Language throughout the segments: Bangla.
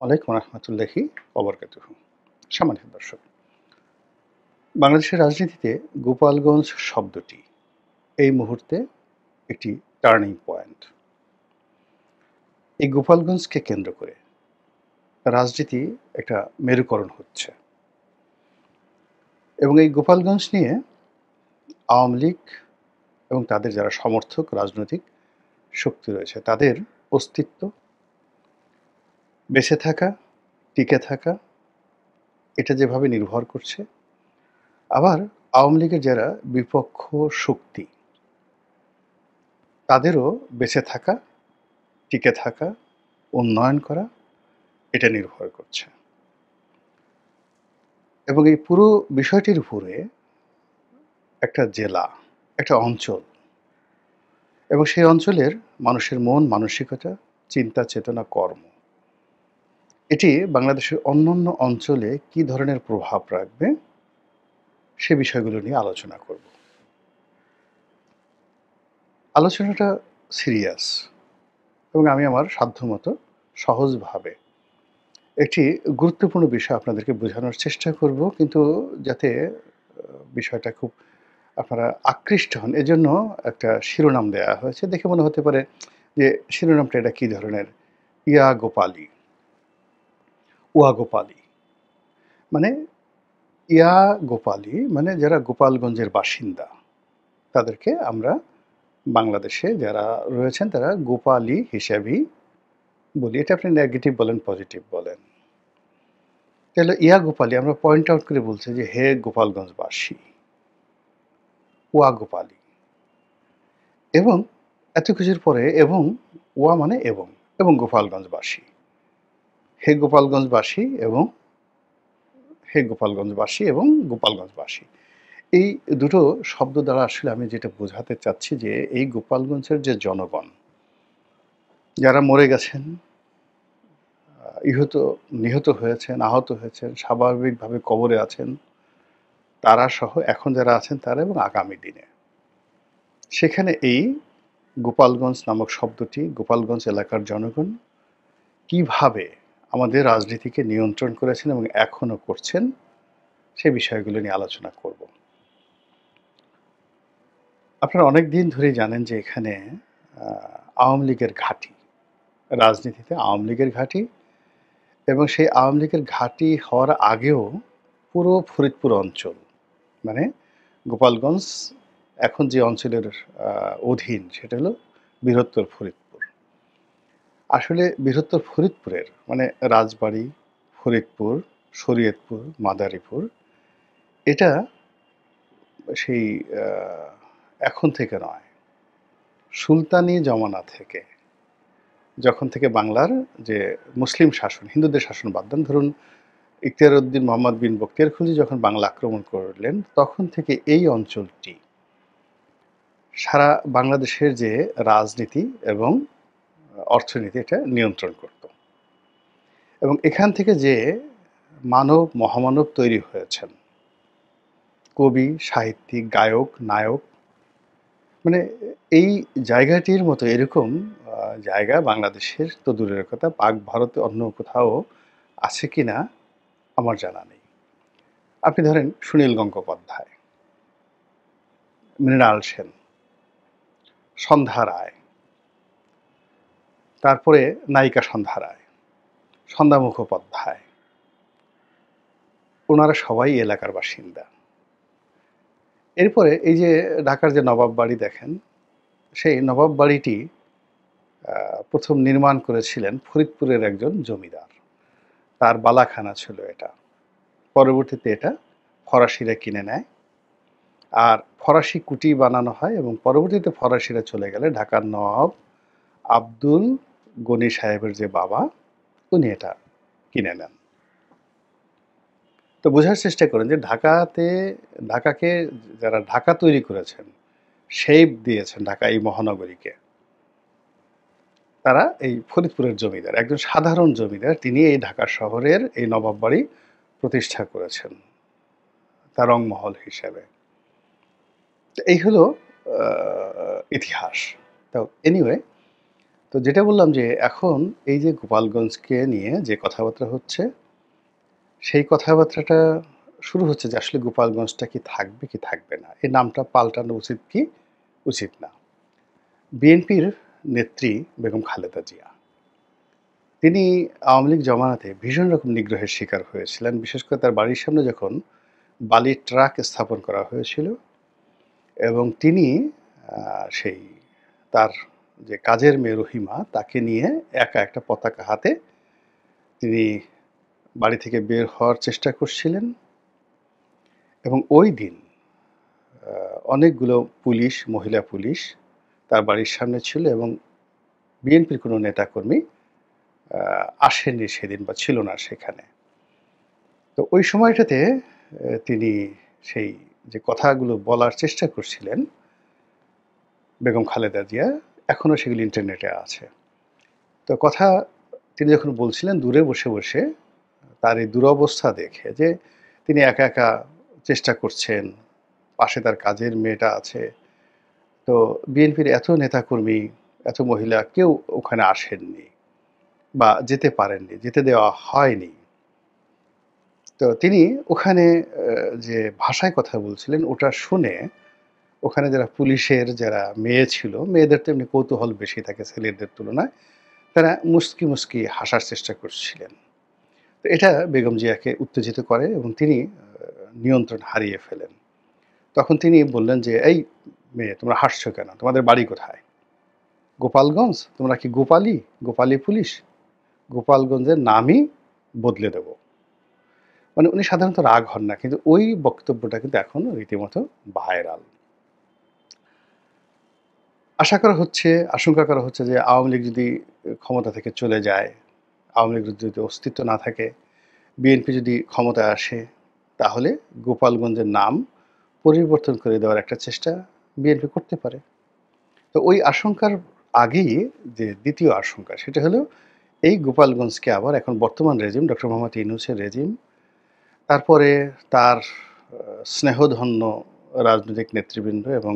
ওয়ালাইকুম রহমতুল্লাহি ওবরকাতুহু। সম্মানিত দর্শক, বাংলাদেশের রাজনীতিতে গোপালগঞ্জ শব্দটি এই মুহূর্তে একটি টার্নিং পয়েন্ট। এই গোপালগঞ্জকে কেন্দ্র করে রাজনীতি একটা মেরুকরণ হচ্ছে এবং এই গোপালগঞ্জ নিয়ে আওয়ামী লীগ এবং তাদের যারা সমর্থক রাজনৈতিক শক্তি রয়েছে তাদের অস্তিত্ব, বেঁচে থাকা, টিকে থাকা এটা যেভাবে নির্ভর করছে, আবার আওয়ামী লীগের যারা বিপক্ষ শক্তি তাদেরও বেঁচে থাকা, টিকে থাকা, উন্নয়ন করা এটা নির্ভর করছে। এবং এই পুরো বিষয়টির উপরে একটা জেলা, একটা অঞ্চল এবং সেই অঞ্চলের মানুষের মন মানসিকতা, চিন্তা চেতনা, কর্ম এটি বাংলাদেশের অন্যান্য অঞ্চলে কি ধরনের প্রভাব রাখবে সে বিষয়গুলো নিয়ে আলোচনা করব। আলোচনাটা সিরিয়াস এবং আমি আমার সাধ্যমতো সহজভাবে একটি গুরুত্বপূর্ণ বিষয় আপনাদেরকে বোঝানোর চেষ্টা করব, কিন্তু যাতে বিষয়টা খুব আপনারা আকৃষ্ট হন এজন্য একটা শিরোনাম দেয়া হয়েছে। দেখে মনে হতে পারে যে শিরোনামটা এটা কী ধরনের? ইয়া গোপালী, ওয়া গোপালী। মানে ইয়া গোপালী মানে যারা গোপালগঞ্জের বাসিন্দা তাদেরকে আমরা বাংলাদেশে যারা রয়েছেন তারা গোপালী হিসেবেই বলি। এটা আপনি নেগেটিভ বলেন, পজিটিভ বলেন। তাহলে ইয়া গোপালী আমরা পয়েন্ট আউট করে বলছি যে হে গোপালগঞ্জবাসী, ওয়া গোপালী। এবং এত কিছুর পরে এবং ওয়া মানে এবং গোপালগঞ্জবাসী, হে গোপালগঞ্জবাসী এবং হে গোপালগঞ্জবাসী এবং গোপালগঞ্জবাসী, এই দুটো শব্দ দ্বারা আসলে আমি যেটা বোঝাতে চাচ্ছি যে এই গোপালগঞ্জের যে জনগণ যারা মরে গেছেন, নিহত হয়েছেন, আহত হয়েছেন, স্বাভাবিকভাবে কবরে আছেন, তারা সহ এখন যারা আছেন তারা এবং আগামী দিনে, সেখানে এই গোপালগঞ্জ নামক শব্দটি, গোপালগঞ্জ এলাকার জনগণ কিভাবে আমাদের রাজনীতিকে নিয়ন্ত্রণ করেছেন এবং এখনও করছেন সে বিষয়গুলো নিয়ে আলোচনা করব। আপনারা অনেক দিন ধরেই জানেন যে এখানে আওয়ামী লীগের ঘাঁটি, রাজনীতিতে আওয়ামী লীগের ঘাঁটি, এবং সেই আওয়ামী লীগের ঘাঁটি হওয়ার আগেও পুরো ফরিদপুর অঞ্চল মানে গোপালগঞ্জ এখন যে অঞ্চলের অধীন সেটা হলো বৃহত্তর ফরিদপুর। আসলে বৃহত্তর ফরিদপুরের মানে রাজবাড়ী, ফরিদপুর, শরীয়তপুর, মাদারীপুর এটা সেই এখন থেকে নয়, সুলতানি জমানা থেকে, যখন থেকে বাংলার যে মুসলিম শাসন, হিন্দুদের শাসন বাদ দেন, ধরুন ইখতিয়ার উদ্দিন মোহাম্মদ বিন বখতিয়ার খলজি যখন বাংলা আক্রমণ করলেন তখন থেকে এই অঞ্চলটি সারা বাংলাদেশের যে রাজনীতি এবং অর্থনীতি এটা নিয়ন্ত্রণ করত। এবং এখান থেকে যে মানব মহামানব তৈরি হয়েছেন, কবি, সাহিত্যিক, গায়ক, নায়ক, মানে এই জায়গাটির মতো এরকম জায়গা বাংলাদেশের তো দূরের কথা, পাক ভারতে অন্য কোথাও আছে কি না আমার জানা নেই। আপনি ধরেন সুনীল গঙ্গোপাধ্যায়, মৃণাল সেন, সন্ধ্যা রায়, তারপরে নায়িকা সন্ধ্যা রায়, সন্ধ্যা মুখোপাধ্যায়, ওনারা সবাই এলাকার বাসিন্দা। এরপরে এই যে ঢাকার যে নবাব বাড়ি দেখেন, সেই নবাব বাড়িটি প্রথম নির্মাণ করেছিলেন ফরিদপুরের একজন জমিদার, তার বালাখানা ছিল এটা। পরবর্তীতে এটা ফরাসিরা কিনে নেয়, আর ফরাসি কুটি বানানো হয় এবং পরবর্তীতে ফরাসিরা চলে গেলে ঢাকার নবাব আব্দুল গনি সাহেবের যে বাবা, উনি এটা কিনে নেন। তো বোঝার চেষ্টা করেন যে ঢাকাকে যারা ঢাকা তৈরি করেছেন, শেপ দিয়েছেন ঢাকা এই মহানগরীকে, তারা এই ফরিদপুরের জমিদার, একজন সাধারণ জমিদার, তিনি এই ঢাকা শহরের এই নবাব বাড়ি প্রতিষ্ঠা করেছেন তার রংমহল হিসেবে। এই হলো ইতিহাস। তো এনিওয়ে, তো যেটা বললাম যে এখন এই যে গোপালগঞ্জকে নিয়ে যে কথাবার্তা হচ্ছে, সেই কথাবার্তাটা শুরু হচ্ছে যে আসলে গোপালগঞ্জটা কি থাকবে কি থাকবে না? এই নামটা পাল্টানো উচিত কি উচিত না? বিএনপির নেত্রী বেগম খালেদা জিয়া, তিনি আওয়ামী লীগ জমানাতে ভীষণ রকম নিগ্রহের শিকার হয়েছিলেন। বিশেষ করে তার বাড়ির সামনে যখন বালির ট্রাক স্থাপন করা হয়েছিল এবং তিনি সেই তার যে কাজের মেয়ে রহিমা তাকে নিয়ে একা একটা পতাকা হাতে তিনি বাড়ি থেকে বের হওয়ার চেষ্টা করছিলেন এবং ওই দিন অনেকগুলো পুলিশ, মহিলা পুলিশ তার বাড়ির সামনে ছিল এবং বিএনপির কোনো নেতাকর্মী আসেননি সেদিন বা ছিল না সেখানে। তো ওই সময়টাতে তিনি সেই যে কথাগুলো বলার চেষ্টা করছিলেন বেগম খালেদা জিয়া, এখনো সেগুলি ইন্টারনেটে আছে। তো কথা তিনি যখন বলছিলেন দূরে বসে, বসে তার এই দুরবস্থা দেখে যে তিনি একা, একা চেষ্টা করছেন, পাশে তার কাজের মেয়েটা আছে। তো বিএনপির এত নেতাকর্মী, এত মহিলা কেউ ওখানে আসেননি বা যেতে পারেননি, যেতে দেওয়া হয়নি। তো তিনি ওখানে যে ভাষায় কথা বলছিলেন ওটা শুনে ওখানে যারা পুলিশের যারা মেয়ে ছিল, মেয়েদের তো এমনি কৌতূহল বেশি থাকে ছেলেদের তুলনায়। তারা মুচকি, মুচকি হাসার চেষ্টা করছিলেন। তো এটা বেগম জিয়াকে উত্তেজিত করে এবং তিনি নিয়ন্ত্রণ হারিয়ে ফেলেন। তখন তিনি বললেন যে, "এই মেয়ে তোমরা হাসছো কেন? তোমাদের বাড়ি কোথায়? গোপালগঞ্জ? তোমরা কি গোপালী? গোপালী পুলিশ? গোপালগঞ্জের নামই বদলে দেব।" মানে উনি সাধারণত রাগ হন না। কিন্তু ওই বক্তব্যটা কিন্তু এখনো রীতিমতো ভাইরাল। আশঙ্কা করা হচ্ছে যে আওয়ামী লীগ যদি ক্ষমতা থেকে চলে যায়, আওয়ামী লীগের যদি অস্তিত্ব না থাকে, বিএনপি যদি ক্ষমতায় আসে, তাহলে গোপালগঞ্জের নাম পরিবর্তন করে দেওয়ার একটা চেষ্টা বিএনপি করতে পারে। তো ওই আশঙ্কার আগেই যে দ্বিতীয় আশঙ্কা সেটা হলো এই গোপালগঞ্জকে আবার এখন বর্তমান রেজিম ডক্টর মোহাম্মদ ইউনূসের রেজিম, তারপরে তার স্নেহধন্য রাজনৈতিক নেতৃবৃন্দ এবং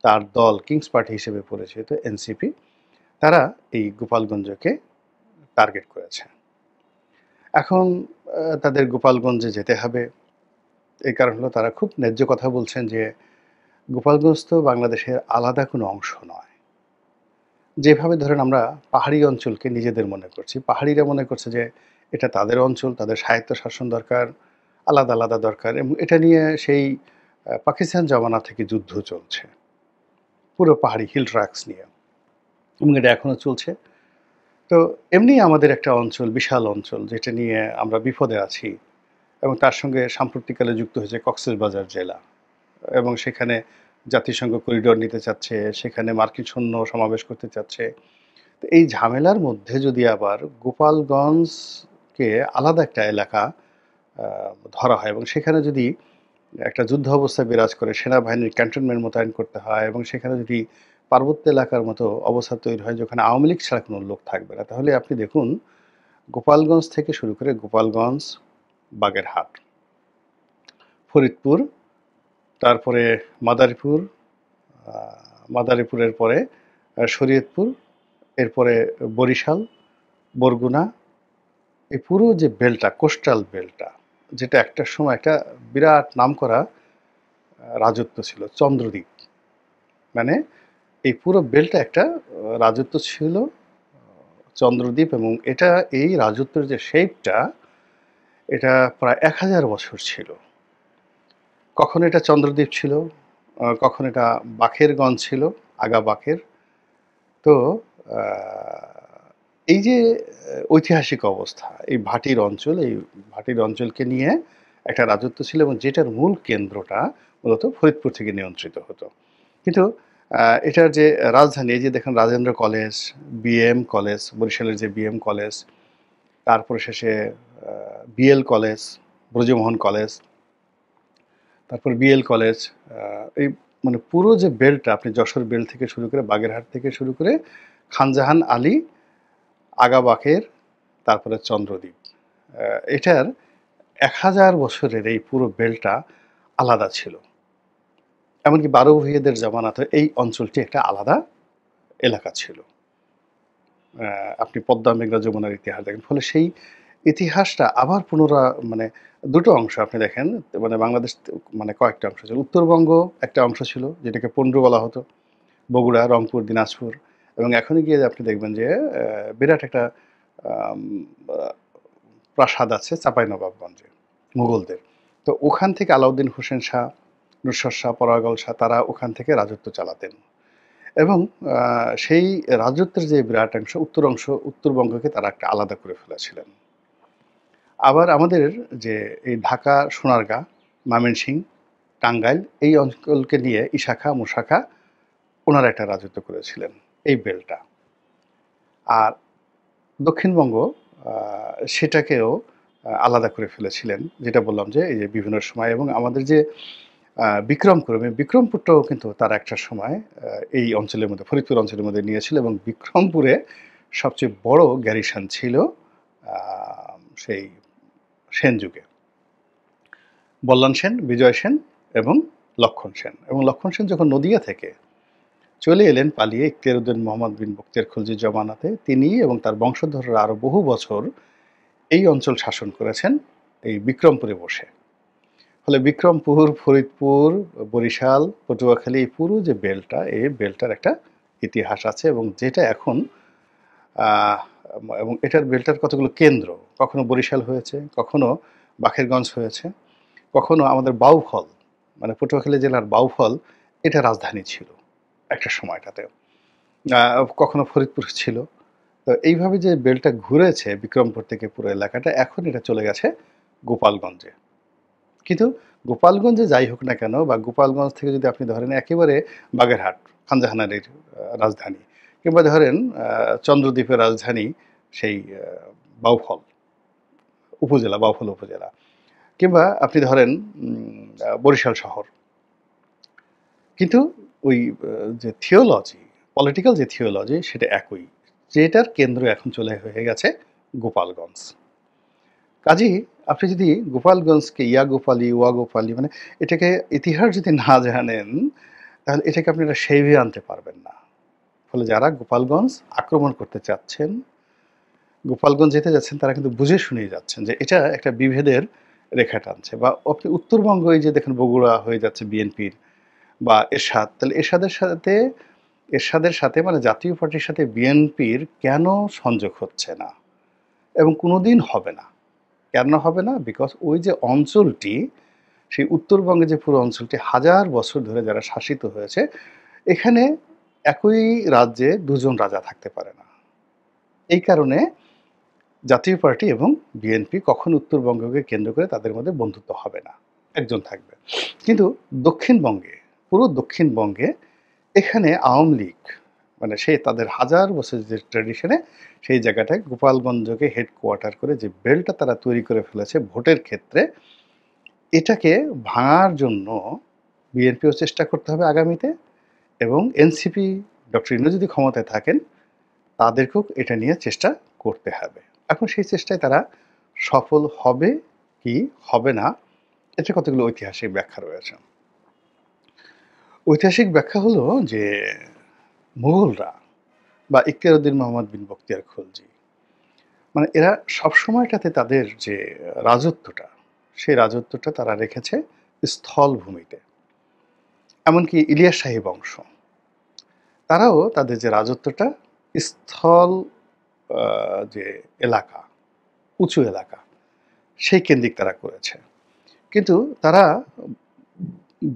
তার দল কিংস পার্টি হিসেবে পরিচিত এনসিপি, তারা এই গোপালগঞ্জকে টার্গেট করেছে। এখন তাদের গোপালগঞ্জে যেতে হবে। এই কারণ হলো তারা খুব ন্যায্য কথা বলছেন যে গোপালগঞ্জ তো বাংলাদেশের আলাদা কোনো অংশ নয়। যেভাবে ধরেন আমরা পাহাড়ি অঞ্চলকে নিজেদের মনে করছি, পাহাড়িরা মনে করছে যে এটা তাদের অঞ্চল, তাদের স্বায়ত্তশাসন দরকার, আলাদা, আলাদা দরকার এবং এটা নিয়ে সেই পাকিস্তান জমানা থেকে যুদ্ধ চলছে। পুরো পাহাড়ি হিল ট্রাক্স নিয়ে এবং এটা এখনো চলছে। তো এমনি আমাদের একটা অঞ্চল, বিশাল অঞ্চল যেটা নিয়ে আমরা বিপদে আছি এবং তার সঙ্গে সাম্প্রতিককালে যুক্ত হয়েছে কক্সবাজার জেলা এবং সেখানে জাতিসংঘ করিডোর নিতে চাচ্ছে, সেখানে মার্কিন সৈন্য সমাবেশ করতে চাচ্ছে। তো এই ঝামেলার মধ্যে যদি আবার গোপালগঞ্জকে আলাদা একটা এলাকা ধরা হয় এবং সেখানে যদি একটা যুদ্ধ অবস্থা বিরাজ করে, সেনাবাহিনীর ক্যান্টনমেন্ট মোতায়েন করতে হয় এবং সেখানে যদি পার্বত্য এলাকার মতো অবস্থা তৈরি হয় যেখানে আওয়ামী লীগ ছাড়া কোনো লোক থাকবে না, তাহলে আপনি দেখুন গোপালগঞ্জ থেকে শুরু করে গোপালগঞ্জ, বাগেরহাট, ফরিদপুর, তারপরে মাদারীপুর, মাদারীপুরের পরে শরীয়তপুর, এরপরে বরিশাল, বরগুনা, এই পুরো যে বেল্টটা, কোস্টাল বেল্টটা, যেটা একটা সময় একটা বিরাট নামকরা রাজত্ব ছিল, চন্দ্রদ্বীপ। মানে এই পুরো বেল্টটা একটা রাজত্ব ছিল, চন্দ্রদ্বীপ, এবং এটা এই রাজত্বের যে শেপটা, এটা প্রায় ১,০০০ বছর ছিল। কখনো এটা চন্দ্রদ্বীপ ছিল, কখনো এটা বাখেরগঞ্জ ছিল, আগা বাখের। তো এই যে ঐতিহাসিক অবস্থা, এই ভাটির অঞ্চলকে নিয়ে একটা রাজত্ব ছিল এবং যেটার মূল কেন্দ্রটা মূলত ফরিদপুর থেকে নিয়ন্ত্রিত হতো। কিন্তু এটার যে রাজধানী, এই যে দেখেন রাজেন্দ্র কলেজ, বিএম কলেজ, বরিশালের যে বিএম কলেজ, তারপরে শেষে বিএল কলেজ, ব্রজমোহন কলেজ, তারপর বিএল কলেজ, এই মানে পুরো যে বেল্টটা, আপনি যশোর বেল্ট থেকে শুরু করে বাগেরহাট থেকে শুরু করে খানজাহান আলী, আগাবাকের, তারপরে চন্দ্রদ্বীপ, এটার ১,০০০ বছরের এই পুরো বেল্টটা আলাদা ছিল। এমনকি বারো ভূঁইয়াদের জামানাতে এই অঞ্চলটি একটা আলাদা এলাকা ছিল। আপনি পদ্মা, মেঘনা, যমুনার ইতিহাস দেখেন। ফলে সেই ইতিহাসটা আবার মানে ২ টো অংশ আপনি দেখেন, মানে বাংলাদেশ মানে কয়েকটা অংশ ছিল। উত্তরবঙ্গ একটা অংশ ছিল যেটাকে পন্ডু বলা হতো। বগুড়া, রংপুর, দিনাজপুর, এবং এখনই গিয়ে আপনি দেখবেন যে বিরাট একটা আম আ প্রাসাদ আছে চাঁপাইনবাবগঞ্জে মুঘলদের। তো ওখান থেকে আলাউদ্দিন হোসেন শাহ, নুসরত শাহ, পরাগল শাহ তারা ওখান থেকে রাজত্ব চালাতেন। এবং সেই রাজত্বের যে বিরাট অংশ উত্তরবঙ্গকে তারা একটা আলাদা করে ফেলেছিলেন। আবার আমাদের যে এই ঢাকা, সোনারগাঁ, ময়মনসিংহ, টাঙ্গাইল এই অঞ্চলকে নিয়ে ইশাখা, মুশাখা ওনারা একটা রাজত্ব করেছিলেন এই বেল্টটা। আর দক্ষিণবঙ্গ সেটাকেও আলাদা করে ফেলেছিলেন, যেটা বললাম যে এই যে বিভিন্ন সময়। এবং আমাদের যে বিক্রমপুরটাও কিন্তু তারা একটা সময় এই অঞ্চলের মধ্যে, ফরিদপুর অঞ্চলের মধ্যে নিয়েছিল, এবং বিক্রমপুরে সবচেয়ে বড় গ্যারিসন ছিল সেই সেন যুগে বল্লাল সেন, বিজয় সেন এবং লক্ষণ সেন। এবং লক্ষণ সেন যখন নদিয়া থেকে চলে এলেন পালিয়ে ইখতিয়ার উদ্দিন মোহাম্মদ বিন বখতিয়ার খলজির জমানাতে, তিনি এবং তার বংশধররা আরও বহু বছর এই অঞ্চল শাসন করেছেন এই বিক্রমপুরে বসে। ফলে বিক্রমপুর, ফরিদপুর, বরিশাল, পটুয়াখালী এই পুরো যে বেল্টটা, এই বেল্টটার একটা ইতিহাস আছে, এবং যেটা এখন এবং এটার বেল্টটার কতগুলো কেন্দ্র, কখনো বরিশাল হয়েছে, কখনো বাকেরগঞ্জ হয়েছে, কখনো আমাদের বাউফল মানে পটুয়াখালী জেলার বাউফল এটা রাজধানী ছিল একটা সময়টাতে, কখনো ফরিদপুর ছিল। তো এইভাবে যে বেল্টটা ঘুরেছে বিক্রমপুর থেকে পুরো এলাকাটা, এখন এটা চলে গেছে গোপালগঞ্জে। কিন্তু গোপালগঞ্জে যাই হোক না কেন, বা গোপালগঞ্জ থেকে যদি আপনি ধরেন একেবারে বাগেরহাট, খানজাহানারির রাজধানী, কিংবা ধরেন চন্দ্রদ্বীপের রাজধানী সেই বাউফল উপজেলা, কিংবা আপনি ধরেন বরিশাল শহর, কিন্তু ওই যে পলিটিক্যাল যে থিওলজি সেটা একই, যেটার কেন্দ্র এখন চলে হয়ে গেছে গোপালগঞ্জ। কাজেই আপনি যদি গোপালগঞ্জকে ওয়া গোপালি মানে এটাকে ইতিহাস যদি না জানেন, তাহলে এটাকে আপনি একটা সেইভে আনতে পারবেন না। ফলে যারা গোপালগঞ্জ আক্রমণ করতে চাচ্ছেন, গোপালগঞ্জ যেতে যাচ্ছেন, তারা কিন্তু বুঝে শুনেই যাচ্ছেন যে এটা একটা বিভেদের রেখা টানছে। বা আপনি উত্তরবঙ্গ এই যে দেখেন বগুড়া হয়ে যাচ্ছে বিএনপির, বা এরশাদ, তাহলে এরশাদের সাথে মানে জাতীয় পার্টির সাথে বিএনপির কেন সংযোগ হচ্ছে না, এবং কোনোদিন হবে না। কেন হবে না? বিকজ ওই যে অঞ্চলটি, সেই উত্তরবঙ্গে যে পুরো অঞ্চলটি হাজার বছর ধরে যারা শাসিত হয়েছে, এখানে একই রাজ্যে দুজন রাজা থাকতে পারে না। এই কারণে জাতীয় পার্টি এবং বিএনপি কখন উত্তরবঙ্গকে কেন্দ্র করে তাদের মধ্যে বন্ধুত্ব হবে না, একজন থাকবে। কিন্তু পুরো দক্ষিণবঙ্গে এখানে আওয়ামী লীগ মানে সে তাদের হাজার বছর যে ট্র্যাডিশনে, সেই জায়গাটায় গোপালগঞ্জকে হেডকোয়ার্টার করে যে বেল্টটা তারা তৈরি করে ফেলেছে ভোটের ক্ষেত্রে, এটাকে ভাঙার জন্য বিএনপিও চেষ্টা করতে হবে আগামীতে, এবং এনসিপি ডক্টর ইউনূস যদি ক্ষমতায় থাকেন, তাদেরকেও এটা নিয়ে চেষ্টা করতে হবে। এখন সেই চেষ্টায় তারা সফল হবে কি হবে না, এতে কতগুলো ঐতিহাসিক ব্যাখ্যা রয়েছে। ঐতিহাসিক ব্যাখ্যা হলো যে মুঘলরা বা ইখতিয়ার উদ্দিন মোহাম্মদ বিন বখতিয়ার খলজি, মানে এরা সবসময়টাতে তাদের যে রাজত্বটা, সেই রাজত্বটা তারা রেখেছে স্থলভূমিতে। এমনকি ইলিয়াস শাহী বংশ, তারাও তাদের যে রাজত্বটা স্থল যে এলাকা, উঁচু এলাকা, সেই কেন্দ্রিক তারা করেছে। কিন্তু তারা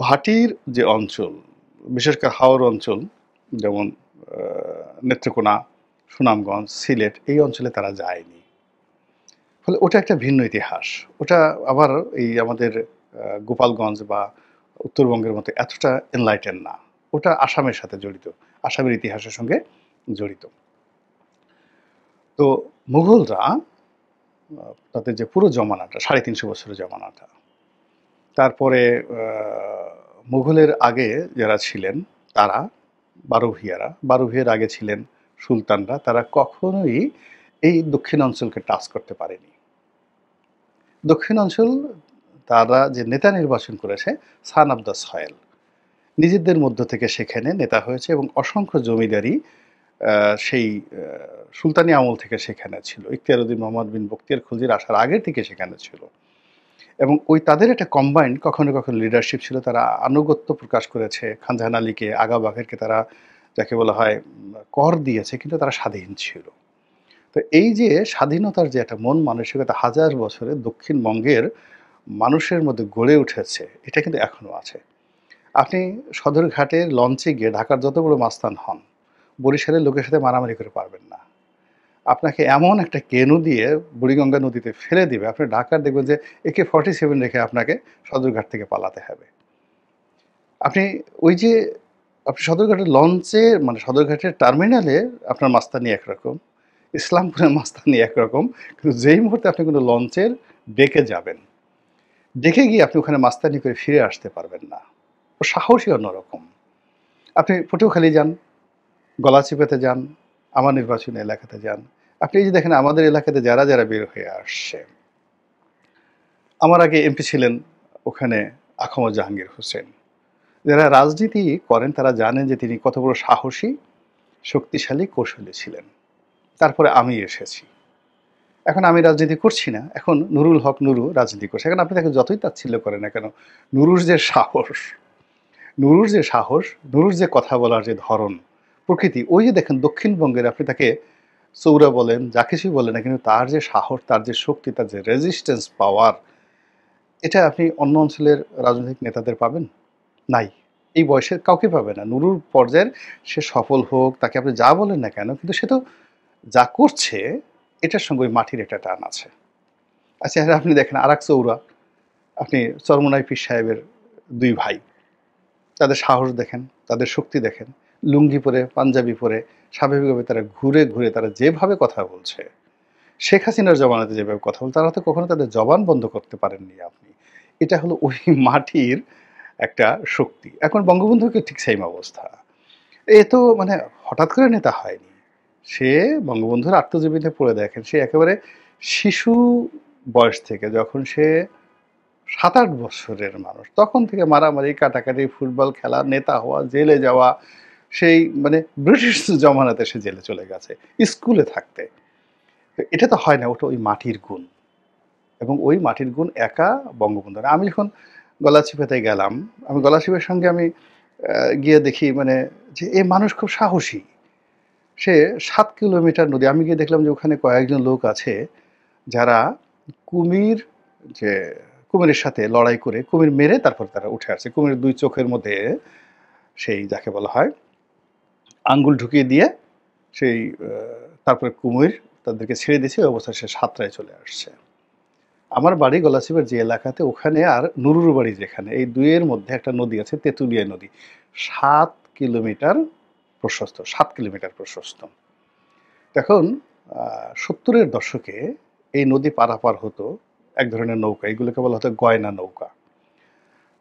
ভাটির যে অঞ্চল, বিশেষ করে হাওর অঞ্চল, যেমন নেত্রকোনা, সুনামগঞ্জ, সিলেট, এই অঞ্চলে তারা যায়নি। ফলে ওটা একটা ভিন্ন ইতিহাস। ওটা আবার এই আমাদের গোপালগঞ্জ বা উত্তরবঙ্গের মতো এতটা এনলাইটেন না। ওটা আসামের সাথে জড়িত, আসামের ইতিহাসের সঙ্গে জড়িত। তো মুঘলরা তাদের যে পুরো জমানাটা, ৩৫০ বছরের জমানাটা, তারপরে মুঘলের আগে যারা ছিলেন তারা বারো ভূঁইয়ার আগে ছিলেন সুলতানরা, তারা কখনোই এই দক্ষিণ অঞ্চলকে টাচ করতে পারেনি। দক্ষিণ অঞ্চল তারা যে নেতা নির্বাচন করেছে সান অফ দ্য সয়েল, নিজেদের মধ্য থেকে সেখানে নেতা হয়েছে, এবং অসংখ্য জমিদারি সেই সুলতানি আমল থেকে সেখানে ছিল। ইখতিয়ার উদ্দিন মোহাম্মদ বিন বখতিয়ার খলজির আসার আগে থেকে সেখানে ছিল। এবং ওই তাদের একটা কম্বাইন্ড কখনো, কখনো লিডারশিপ ছিল। তারা আনুগত্য প্রকাশ করেছে। খান জাহান আলীকে, আগা বাঘেরকে তারা যাকে বলা হয় কর দিয়েছে, কিন্তু তারা স্বাধীন ছিল। তো এই যে স্বাধীনতার যে একটা মন মানসিকতা হাজার বছরে দক্ষিণবঙ্গের মানুষের মধ্যে গড়ে উঠেছে, এটা কিন্তু এখনো আছে। আপনি সদরঘাটের লঞ্চে গিয়ে ঢাকার যত বড় মাস্তান হন, বরিশালের লোকের সাথে মারামারি করে পারবেন না। আপনাকে এমন একটা কেনু দিয়ে বুড়িগঙ্গা নদীতে ফেলে দিবে, আপনি ঢাকার দেখবেন যে AK-47 রেখে আপনাকে সদরঘাট থেকে পালাতে হবে। আপনি ওই যে আপনি সদরঘাটের লঞ্চে মানে সদরঘাটের টার্মিনালে আপনার মাস্তানি একরকম, ইসলামপুরের মাস্তানি একরকম, কিন্তু যেই মুহূর্তে আপনি কোনো লঞ্চের ডেকে যাবেন, ডেকে গিয়ে আপনি ওখানে মাস্তানি করে ফিরে আসতে পারবেন না। ও সাহসী অন্যরকম। আপনি পটুয়াখালী যান, গলাচিপাতে যান, আমার নির্বাচনী এলাকাতে যান। আপনি এই যে দেখেন আমাদের এলাকাতে যারা যারা বের হয়ে আসছে, আমার আগে এমপি ছিলেন ওখানে আখমদ জাহাঙ্গীর হোসেন। যারা রাজনীতি করেন তারা জানেন যে তিনি কত বড় সাহসী, শক্তিশালী, কৌশলী ছিলেন। তারপরে আমি এসেছি। এখন আমি রাজনীতি করছি না, এখন নুরুল হক নুরু রাজনীতি করছে। এখন আপনি তাকে যতই তাচ্ছিল্য করেন না কেন, নুরুর যে সাহস, নুরুর যে সাহস, নুরুর যে কথা বলার যে ধরন, প্রকৃতি, ওই যে দেখেন দক্ষিণবঙ্গের আপনি তাকে চৌরা বলেন, যা কিছুই বলেন না, কিন্তু তার যে সাহস, তার যে শক্তি, তার যে রেজিস্ট্যান্স পাওয়ার, এটা আপনি অন্য অঞ্চলের রাজনৈতিক নেতাদের পাবেন? নাই। এই বয়সের কাউকে পাবে না। নুরুর পর্যায়ের সে সফল হোক, তাকে আপনি যা বলেন না কেন, কিন্তু সে তো যা করছে এটার সঙ্গে ওই মাটির একটা টান আছে। আচ্ছা, আর আপনি দেখেন আরেক চৌরা, আপনি চরমোনাই পীর সাহেবের 2 ভাই, তাদের সাহস দেখেন, তাদের শক্তি দেখেন। লুঙ্গি পরে, পাঞ্জাবি পরে স্বাভাবিকভাবে তারা ঘুরে ঘুরে তারা যেভাবে কথা বলছে, শেখ হাসিনার জমানাতে যেভাবে কথা বলছে, তারা তো কখনো তাদের জবান বন্ধ করতে পারেননি আপনি। এটা হলো ওই মাটির একটা শক্তি। এখন বঙ্গবন্ধুকে ঠিক সেম অবস্থা। এ তো মানে হঠাৎ করে নেতা হয়নি। সে বঙ্গবন্ধুর আত্মজীবনীতে পড়ে দেখেন, সে একেবারে শিশু বয়স থেকে, যখন সে 7-8 বছরের মানুষ, তখন থেকে মারামারি, কাটাকাটি, ফুটবল খেলা, নেতা হওয়া, জেলে যাওয়া, সেই মানে ব্রিটিশ জমানাতে সে জেলে চলে গেছে স্কুলে থাকতে। তো এটা তো হয় না, ওটা ওই মাটির গুণ। এবং ওই মাটির গুণ একা বঙ্গবন্ধু না। আমি যখন গলাচিপাতে গেলাম, আমি গলাচিপার সঙ্গে আমি গিয়ে দেখি মানে যে এ মানুষ খুব সাহসী। সে 7 কিলোমিটার নদী, আমি গিয়ে দেখলাম যে ওখানে কয়েকজন লোক আছে যারা কুমির, যে কুমিরের সাথে লড়াই করে কুমির মেরে তারপর তারা উঠে আসছে। কুমিরের 2 চোখের মধ্যে সেই যাকে বলা হয় আঙ্গুল ঢুকিয়ে দিয়ে সেই তারপরে কুমির তাদেরকে ছেড়ে দিয়েছে, ওই অবস্থায় সে সাঁতরায় চলে আসছে। আমার বাড়ি গলাচিপার যে এলাকাতে, ওখানে আর নুরুর বাড়ি যেখানে, এই 2 এর মধ্যে একটা নদী আছে, তেঁতুলিয়া নদী। 7 কিলোমিটার প্রশস্ত, 7 কিলোমিটার প্রশস্ত। এখন 70-এর দশকে এই নদী পারাপার হতো এক ধরনের নৌকা, এগুলোকে বলা হতো গয়না নৌকা।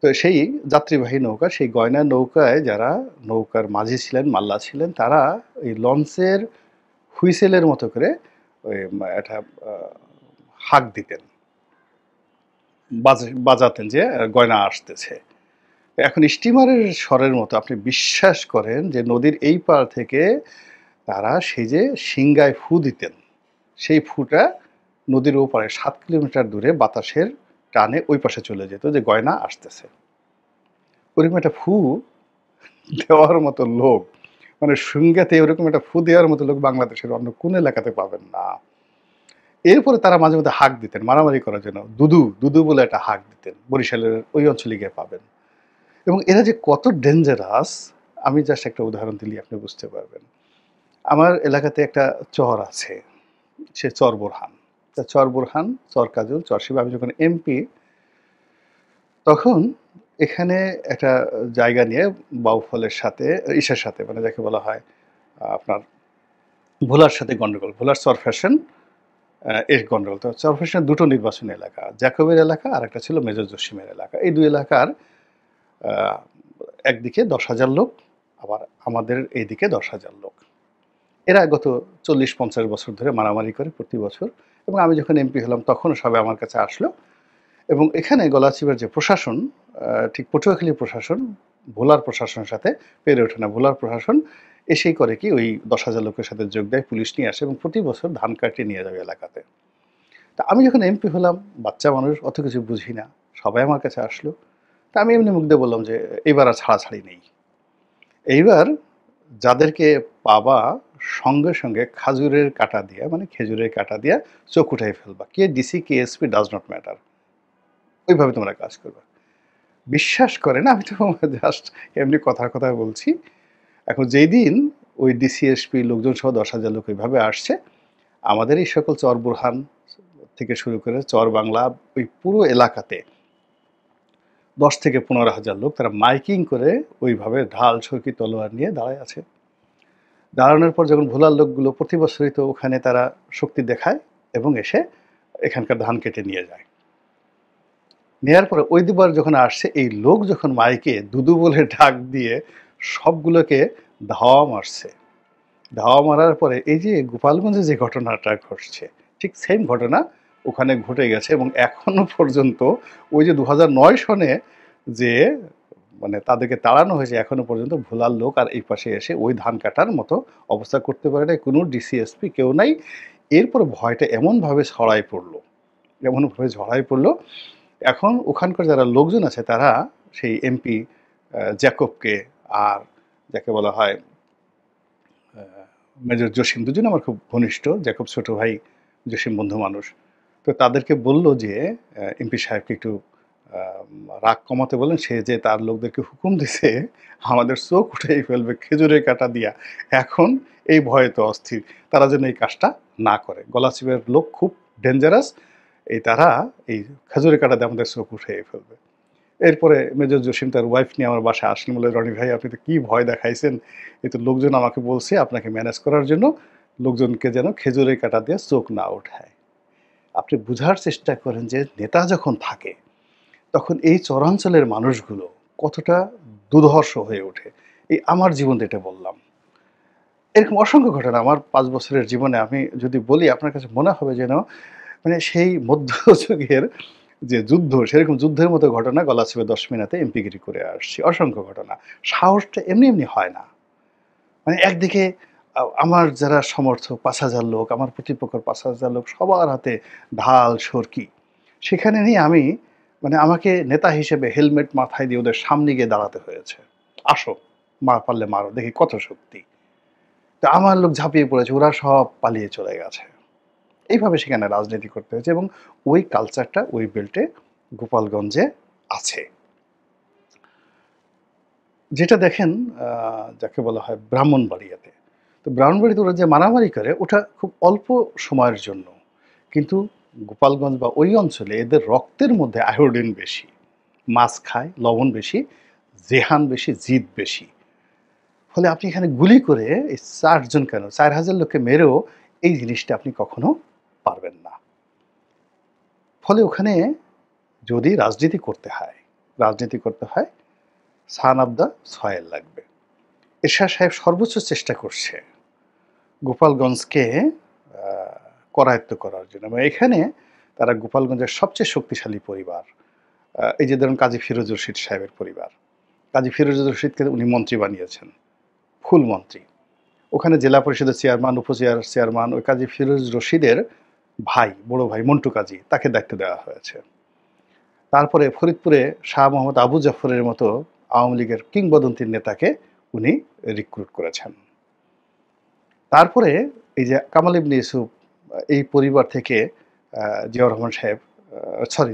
তো সেই যাত্রীবাহী নৌকা, সেই গয়না নৌকায় যারা নৌকার মাঝি ছিলেন, মাল্লা ছিলেন, তারা এই লঞ্চের হুইসেলের মতো করে ওই একটা হাঁক দিতেন, বাজাতেন যে গয়না আসতেছে। এখন স্টিমারের স্বরের মতো আপনি বিশ্বাস করেন যে নদীর এই পার থেকে তারা সেই যে সিংগায় ফু দিতেন, সেই ফুটা নদীর ওপারে 7 কিলোমিটার দূরে বাতাসের টানে ওই পাশে চলে যেত যে গয়না আসতেছে। ওরকম একটা ফু দেওয়ার মতো লোক, মানে সিংগাতে ওরকম একটা ফু দেওয়ার মতো লোক বাংলাদেশের অন্য কোন এলাকাতে পাবেন না। এরপরে তারা মাঝে মধ্যে হাঁক দিতেন মারামারি করার জন্য, দুদু দুদু বলে একটা হাঁক দিতেন, বরিশালের ওই অঞ্চলে গিয়ে পাবেন। এবং এরা যে কত ডেঞ্জারাস, আমি জাস্ট একটা উদাহরণ দিলে আপনি বুঝতে পারবেন। আমার এলাকাতে একটা চর আছে, সে চর বোরহান। তা চর বোরহান, চর কাজল, চর শিব, আমি যখন এমপি তখন এখানে একটা জায়গা নিয়ে বাউফলের সাথে ইসের সাথে মানে যাকে বলা হয় আপনার ভোলার সাথে গন্ডগোল, ভোলার চর ফ্যাশন এর গন্ডগোল। তো চর ফ্যাশনের 2টো নির্বাচনী এলাকা, জ্যাকবের এলাকা আর একটা ছিল মেজর জসিমের এলাকা। এই 2 এলাকার একদিকে 10,000 লোক, আবার আমাদের এইদিকে 10,000 লোক। এরা গত 40-50 বছর ধরে মারামারি করে প্রতি বছর। এবং আমি যখন এমপি হলাম তখনও সবাই আমার কাছে আসলো। এবং এখানে গলাচিপার যে প্রশাসন, ঠিক পটুয়াখালী প্রশাসন ভোলার প্রশাসনের সাথে পেরে ওঠে না। ভোলার প্রশাসন এসেই করে কি ওই ১০,০০০ লোকের সাথে যোগ দেয়, পুলিশ নিয়ে আসে এবং প্রতি বছর ধান কাটিয়ে নিয়ে যাবে এলাকাতে। তা আমি যখন এমপি হলাম, বাচ্চা মানুষ, অত কিছু বুঝি না। সবাই আমার কাছে আসলো। তা আমি এমনি মুখ দিয়ে বললাম যে, "এবার আর ছাড়াছাড়ি নেই। এইবার যাদেরকে পাবা সঙ্গে, সঙ্গে খাজুরের কাঁটা দিয়া মানে খেজুরের কাঁটা দিয়া চোখ উঠায় ফেলবা। কে ডিসি, কে এসপি ডাজ নট ম্যাটার। ওইভাবে তোমরা কাজ করবা।" বিশ্বাস করেন আমি তো জাস্ট এমনি কথার কথা বলছি। এখন যেইদিন ওই ডিসি, এসপি লোকজন সহ ১০,০০০ লোক ওইভাবে আসছে, আমাদের এই সকল চর বুরহান থেকে শুরু করে চর বাংলা ওই পুরো এলাকাতে ১০ থেকে ১৫,০০০ লোক তারা মাইকিং করে ওইভাবে ঢাল, ছুরি, তলোয়ার নিয়ে দাঁড়ায় আছে। দাঁড়ানোর পর যখন ভোলার লোকগুলো প্রতি বছরই তো ওখানে তারা শক্তি দেখায় এবং এসে এখানকার ধান কেটে নিয়ে যায়। নেয়ার পরে ওই দুবার যখন আসছে, এই লোক যখন মাইকে দুদু বলে ডাক দিয়ে সবগুলোকে ধাওয়া মারছে। ধাওয়া মারার পরে এই যে গোপালগঞ্জে যে ঘটনাটা ঘটছে, ঠিক সেম ঘটনা ওখানে ঘটে গেছে এবং এখনো পর্যন্ত ওই যে ২০০৯ সনে যে মানে তাদেরকে তাড়ানো হয়েছে, এখনো পর্যন্ত ভোলার লোক আর এই পাশে এসে ওই ধান কাটার মতো অবস্থা করতে পারে নাই। কোনো ডিসিএসপি কেউ নাই। এরপর ভয়টা এমনভাবে ছড়াই পড়লো, এমনভাবে ছড়াই পড়লো, এখন ওখানকার যারা লোকজন আছে তারা সেই এমপি জ্যাকবকে আর যাকে বলা হয় মেজর জসিম, দুজন আমার খুব ঘনিষ্ঠ। জ্যাকব ছোট ভাই, জসিম বন্ধু মানুষ। তো তাদেরকে বলল যে এমপি সাহেবকে একটু রাগ কমাতে বলেন। সে যে তার লোকদেরকে হুকুম দিছে আমাদের চোখ উঠেই ফেলবে খেজুরের কাঁটা দিয়া। এখন এই ভয়ে তো অস্থির। তারা যেন এই কাজটা না করে। গলাচিপের লোক খুব ডেঞ্জারাস। এই তারা এই খেজুরের কাঁটা দিয়ে আমাদের চোখ উঠিয়ে ফেলবে। এরপরে মেজর জসিম তার ওয়াইফ নিয়ে আমার বাসায় আসলেন, বলে, "রনি ভাই, আপনি তো কি ভয় দেখাইছেন! এই তো লোকজন আমাকে বলছে আপনাকে ম্যানেজ করার জন্য, লোকজনকে যেন খেজুরের কাঁটা দিয়ে চোখ না উঠায়।" আপনি বুঝার চেষ্টা করেন যে নেতা যখন থাকে তখন এই চরাঞ্চলের মানুষগুলো কতটা দুর্ধর্ষ হয়ে ওঠে। এই আমার জীবনটা এটা বললাম। এরকম অসংখ্য ঘটনা আমার ৫ বছরের জীবনে আমি যদি বলি আপনার কাছে মনে হবে যেন মানে সেই মধ্যযুগের যে যুদ্ধ, সেরকম যুদ্ধের মতো ঘটনা গলাচিপে ১০ মিনিটে এমপিগিরি করে আসছি। অসংখ্য ঘটনা। সাহসটা এমনি, এমনি হয় না। মানে একদিকে আমার যারা সমর্থক ৫,০০০ লোক, আমার প্রতিপক্ষের ৫,০০০ লোক, সবার হাতে ঢাল, সরকি। সেখানে নিয়ে আমি মানে আমাকে নেতা হিসেবে হেলমেট মাথায় দিয়ে ওদের সামনে গিয়ে দাঁড়াতে হয়েছে। "আসো, পারলে মারো, দেখি কত শক্তি।" তো আমার লোক ঝাঁপিয়ে পড়েছে, ওরা সব পালিয়ে চলে গেছে। এইভাবে সেখানে রাজনীতি করতে হয়েছে এবং ওই কালচারটা ওই বেল্টে গোপালগঞ্জে আছে। যেটা দেখেন যাকে বলা হয় ব্রাহ্মণবাড়িয়াতে। তো ব্রাহ্মণবাড়িয়াতে ওরা যে মারামারি করে ওটা খুব অল্প সময়ের জন্য। কিন্তু গোপালগঞ্জ বা ওই অঞ্চলে এদের রক্তের মধ্যে আয়োডিন বেশি। মাছ খায়, লবণ বেশি, জেহান বেশি, জিদ বেশি। ফলে আপনি এখানে গুলি করে এই ৪ জন কেন ৪,০০০ লোককে মেরেও এই জিনিসটা আপনি কখনো পারবেন না। ফলে ওখানে যদি রাজনীতি করতে হয় সান অফ দ্য সয়েল লাগবে। এরশাদ সাহেব সর্বোচ্চ চেষ্টা করছে গোপালগঞ্জকে করায়ত্ত করার জন্য এবং এখানে তারা গোপালগঞ্জের সবচেয়ে শক্তিশালী পরিবার, এই যে ধরুন কাজী ফিরোজ রশিদ সাহেবের পরিবার। কাজী ফিরোজ রশিদকে উনি মন্ত্রী বানিয়েছেন, ফুল মন্ত্রী। ওখানে জেলা পরিষদের চেয়ারম্যান, চেয়ারম্যান ওই কাজী ফিরোজ রশিদের ভাই, বড় ভাই মন্টু কাজী, তাকে দায়িত্ব দেওয়া হয়েছে। তারপরে ফরিদপুরে শাহ মোহাম্মদ আবু জাফরের মতো আওয়ামী লীগের কিংবদন্তির নেতাকে উনি রিক্রুট করেছেন। তারপরে এই যে কামাল ইবনে ইউসুফ, এই পরিবার থেকে জিয়াউর রহমান সাহেব,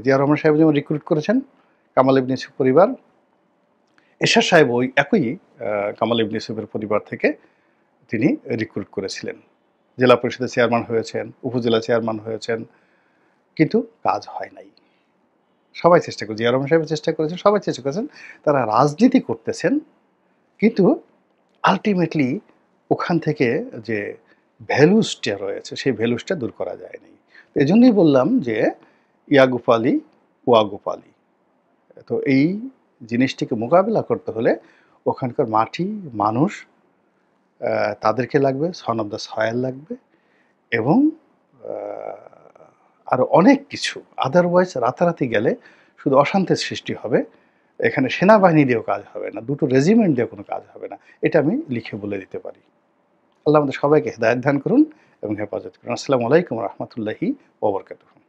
জিয়াউর রহমান সাহেব যেমন রিক্রুট করেছেন কামাল ইবনে ইউসুফ পরিবার, এরশাদ সাহেব ওই একই কামাল ইবনে ইউসুফের পরিবার থেকে তিনি রিক্রুট করেছিলেন। জেলা পরিষদের চেয়ারম্যান হয়েছেন, উপজেলা চেয়ারম্যান হয়েছেন, কিন্তু কাজ হয় নাই। সবাই চেষ্টা করে, জিয়া রহমান সাহেব চেষ্টা করেছেন, সবাই চেষ্টা করেছেন, তারা রাজনীতি করতেছেন, কিন্তু আলটিমেটলি ওখান থেকে যে ভ্যালুসটা রয়েছে সেই ভ্যালুসটা দূর করা যায়নি। এই জন্যই বললাম যে ইয়া গোপালি ওয়া গোপালি। তো এই জিনিসটিকে মোকাবিলা করতে হলে ওখানকার মাটি, মানুষ, তাদেরকে লাগবে, সন অফ দ্য সয়েল লাগবে এবং আরও অনেক কিছু। আদারওয়াইজ রাতারাতি গেলে শুধু অশান্তির সৃষ্টি হবে। এখানে সেনাবাহিনী দিয়েও কাজ হবে না, দুটো রেজিমেন্ট দিয়ে কোনো কাজ হবে না। এটা আমি লিখে বলে দিতে পারি। আল্লাহ আমাদের সবাইকে হেদায়েত দান করুন এবং হেফাজত করুন। আসসালামু আলাইকুম ওয়া রাহমাতুল্লাহি ওয়া বারাকাতুহু।